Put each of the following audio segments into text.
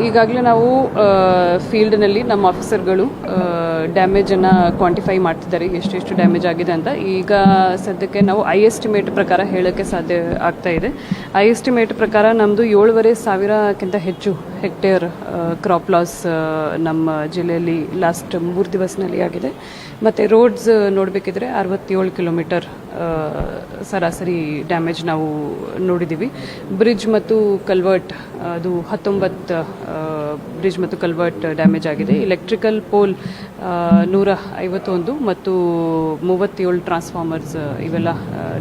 ಈಗಾಗಲೇ ನಾವು ಫೀಲ್ಡ್ನಲ್ಲಿ ನಮ್ಮ ಆಫೀಸರ್ಗಳು ಡ್ಯಾಮೇಜನ್ನು ಕ್ವಾಂಟಿಫೈ ಮಾಡ್ತಿದ್ದಾರೆ, ಎಷ್ಟೆಷ್ಟು ಡ್ಯಾಮೇಜ್ ಆಗಿದೆ ಅಂತ. ಈಗ ಸದ್ಯಕ್ಕೆ ನಾವು ಎಸ್ಟಿಮೇಟ್ ಪ್ರಕಾರ ಹೇಳೋಕ್ಕೆ ಸಾಧ್ಯ ಆಗ್ತಾ ಇದೆ. ಎಸ್ಟಿಮೇಟ್ ಪ್ರಕಾರ ನಮ್ಮದು 7,500ಕ್ಕಿಂತ ಹೆಚ್ಚು ಹೆಕ್ಟೇರ್ ಕ್ರಾಪ್ ಲಾಸ್ ನಮ್ಮ ಜಿಲ್ಲೆಯಲ್ಲಿ ಲಾಸ್ಟ್ 3 ದಿವಸದಲ್ಲಿ ಆಗಿದೆ. ಮತ್ತು ರೋಡ್ಸ್ ನೋಡಬೇಕಿದ್ರೆ 67 ಕಿಲೋಮೀಟರ್ ಸರಾಸರಿ ಡ್ಯಾಮೇಜ್ ನಾವು ನೋಡಿದ್ದೀವಿ. ಬ್ರಿಡ್ಜ್ ಮತ್ತು ಕಲ್ವರ್ಟ್ ಅದು 19 ಬ್ರಿಡ್ಜ್ ಮತ್ತು ಕಲ್ವರ್ಟ್ ಡ್ಯಾಮೇಜ್ ಆಗಿದೆ. ಎಲೆಕ್ಟ್ರಿಕಲ್ ಪೋಲ್ 151 ಮತ್ತು 37 ಟ್ರಾನ್ಸ್ಫಾರ್ಮರ್ಸ್ ಇವೆಲ್ಲ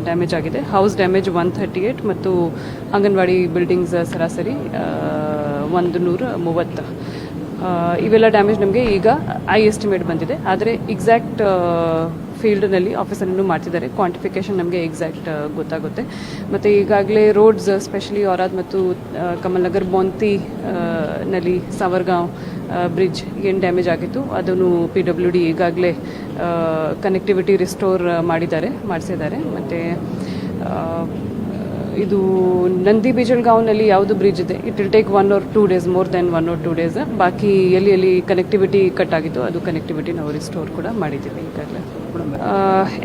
ಡ್ಯಾಮೇಜ್ ಆಗಿದೆ. ಹೌಸ್ ಡ್ಯಾಮೇಜ್ 138 ಮತ್ತು ಅಂಗನವಾಡಿ ಬಿಲ್ಡಿಂಗ್ಸ್ ಸರಾಸರಿ 130. ಇವೆಲ್ಲ ಡ್ಯಾಮೇಜ್ ನಮಗೆ ಈಗ ಎಸ್ಟಿಮೇಟ್ ಬಂದಿದೆ. ಆದರೆ ಎಕ್ಸಾಕ್ಟ್ ಫೀಲ್ಡ್ನಲ್ಲಿ ಆಫೀಸನ್ನು ಮಾಡ್ತಿದ್ದಾರೆ, ಕ್ವಾಂಟಿಫಿಕೇಷನ್ ನಮಗೆ ಎಕ್ಸಾಕ್ಟ್ ಗೊತ್ತಾಗುತ್ತೆ. ಮತ್ತು ಈಗಾಗಲೇ ರೋಡ್ಸ್ ಸ್ಪೆಷಲಿ ಔರಾದ್ ಮತ್ತು ಕಮಲ್ ನಗರ್ ಬೋಂತಿ ನಲ್ಲಿ ಸಾವರ್ಗಾಂವ್ ಬ್ರಿಡ್ಜ್ ಏನು ಡ್ಯಾಮೇಜ್ ಆಗಿತ್ತು ಅದನ್ನು PWD ಈಗಾಗಲೇ ಕನೆಕ್ಟಿವಿಟಿ ರಿಸ್ಟೋರ್ ಮಾಡಿಸಿದ್ದಾರೆ. ಮತ್ತು ಇದು ನಂದಿ ಬೀಜಲ್ಗಾಂವ್ನಲ್ಲಿ ಯಾವುದು ಬ್ರಿಡ್ಜ್ ಇದೆ, it will take 1 or 2 days, more than 1 or 2 days. ಬಾಕಿ ಎಲ್ಲಿ ಕನೆಕ್ಟಿವಿಟಿ ಕಟ್ ಆಗಿತ್ತು ಅದು ಕನೆಕ್ಟಿವಿಟಿ ನಾವು ರಿಸ್ಟೋರ್ ಕೂಡ ಮಾಡಿದ್ದೀವಿ ಈಗಾಗಲೇ.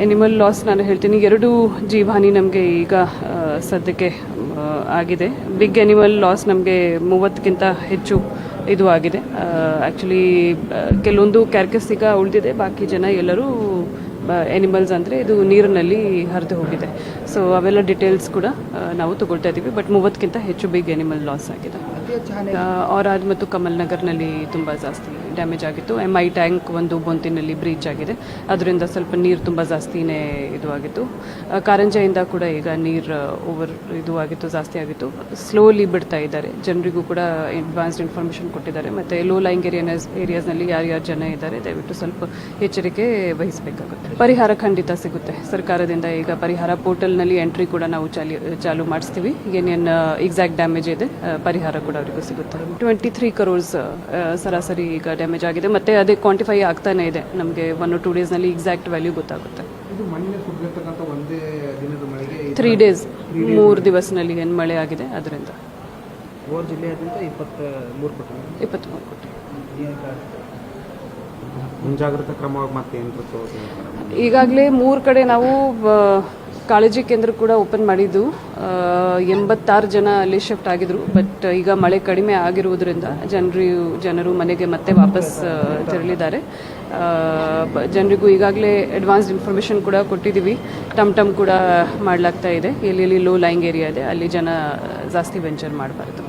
ಎನಿಮಲ್ ಲಾಸ್ ನಾನು ಹೇಳ್ತೀನಿ, 2 ಜೀವಹಾನಿ ನಮಗೆ ಈಗ ಸದ್ಯಕ್ಕೆ ಆಗಿದೆ. ಬಿಗ್ ಎನಿಮಲ್ ಲಾಸ್ ನಮಗೆ 30ಕ್ಕಿಂತ ಹೆಚ್ಚು ಇದು ಆಗಿದೆ. ಆ್ಯಕ್ಚುಲಿ ಕೆಲವೊಂದು ಕ್ಯಾರ್ಕಸ್ ಈಗ ಉಳಿದಿದೆ, ಬಾಕಿ ಜನ ಎಲ್ಲರೂ ಎನಿಮಲ್ಸ್ ಅಂದರೆ ಇದು ನೀರಿನಲ್ಲಿ ಹರಿದು ಹೋಗಿದೆ. ಸೊ ಅವೆಲ್ಲ ಡೀಟೇಲ್ಸ್ ಕೂಡ ನಾವು ತಗೊಳ್ತಾ ಇದ್ದೀವಿ. ಬಟ್ 30ಕ್ಕಿಂತ ಹೆಚ್ಚು ಬಿಗ್ ಎನಿಮಲ್ ಲಾಸ್ ಆಗಿದೆ. ಔರಾದ್ ಮತ್ತು ಕಮಲ್ ನಗರ್ನಲ್ಲಿ ತುಂಬ ಜಾಸ್ತಿ ಡ್ಯಾಮೇಜ್ ಆಗಿತ್ತು. MI ಟ್ಯಾಂಕ್ ಒಂದು ಬೊಂತಿನಲ್ಲಿ ಬ್ರೀಚ್ ಆಗಿದೆ, ಅದರಿಂದ ಸ್ವಲ್ಪ ನೀರು ತುಂಬ ಜಾಸ್ತಿನೇ ಇದು ಆಗಿತ್ತು. ಕಾರಂಜಿಯಿಂದ ಕೂಡ ಈಗ ನೀರು ಇದು ಆಗಿತ್ತು, ಜಾಸ್ತಿ ಆಗಿತ್ತು. ಸ್ಲೋಲಿ ಬಿಡ್ತಾ ಇದ್ದಾರೆ, ಜನರಿಗೂ ಕೂಡ ಅಡ್ವಾನ್ಸ್ಡ್ ಇನ್ಫಾರ್ಮೇಷನ್ ಕೊಟ್ಟಿದ್ದಾರೆ. ಮತ್ತು ಲೋ ಲೈಂಗ್ ಏರಿಯಾಸ್ನಲ್ಲಿ ಯಾರ್ಯಾರು ಜನ ಇದ್ದಾರೆ ದಯವಿಟ್ಟು ಸ್ವಲ್ಪ ಎಚ್ಚರಿಕೆ ವಹಿಸಬೇಕಾಗುತ್ತೆ. ಪರಿಹಾರ ಖಂಡಿತ ಸಿಗುತ್ತೆ ಸರ್ಕಾರದಿಂದ. ಈಗ ಪರಿಹಾರ ಪೋರ್ಟಲ್ನಲ್ಲಿ ಎಂಟ್ರಿ ಕೂಡ ನಾವು ಚಾಲು ಮಾಡಿಸ್ತೀವಿ. ಏನೇನು ಎಕ್ಸಾಕ್ಟ್ ಡ್ಯಾಮೇಜ್ ಇದೆ ಪರಿಹಾರ ಕೂಡ ಅವರಿಗೂ ಸಿಗುತ್ತೆ. 23 crores ಸರಾಸರಿ ಈಗ ಡ್ಯಾಮೇಜ್ ಆಗಿದೆ. ಮತ್ತು ಅದೇ ಕ್ವಾಂಟಿಫೈ ಆಗ್ತಾನೆ ಇದೆ, ನಮಗೆ 1 or 2 daysನಲ್ಲಿ ಎಕ್ಸಾಕ್ಟ್ ವ್ಯಾಲ್ಯೂ ಗೊತ್ತಾಗುತ್ತೆ. 3 days 3 ದಿವಸನಲ್ಲಿ ಏನು ಮಳೆ ಆಗಿದೆ ಅದರಿಂದ ಜಿಲ್ಲೆಯಾದ್ಯಂತ 23 ಕೋಟಿ. ಮುಂಜಾಗ್ರತಾ ಕ್ರಮವಾಗಿ ಮತ್ತೇನು ಈಗಾಗಲೇ 3 ಕಡೆ ನಾವು ಕಾಳಜಿ ಕೇಂದ್ರ ಕೂಡ ಓಪನ್ ಮಾಡಿದ್ದು. 86 ಜನ ಅಲ್ಲಿ ಶಿಫ್ಟ್ ಆಗಿದ್ರು. ಬಟ್ ಈಗ ಮಳೆ ಕಡಿಮೆ ಆಗಿರುವುದರಿಂದ ಜನರು ಮನೆಗೆ ಮತ್ತೆ ವಾಪಸ್ ತೆರಳಿದ್ದಾರೆ. ಜನರಿಗೂ ಈಗಾಗಲೇ ಅಡ್ವಾನ್ಸ್ಡ್ ಇನ್ಫಾರ್ಮೇಷನ್ ಕೂಡ ಕೊಟ್ಟಿದ್ದೀವಿ. ಟಮ್ ಕೂಡ ಮಾಡಲಾಗ್ತಾ ಇದೆ. ಎಲ್ಲಿ ಲೋ ಲೈಂಗ್ ಏರಿಯಾ ಇದೆ ಅಲ್ಲಿ ಜನ ಜಾಸ್ತಿ ವೆಂಚರ್ ಮಾಡಬಾರ್ದು.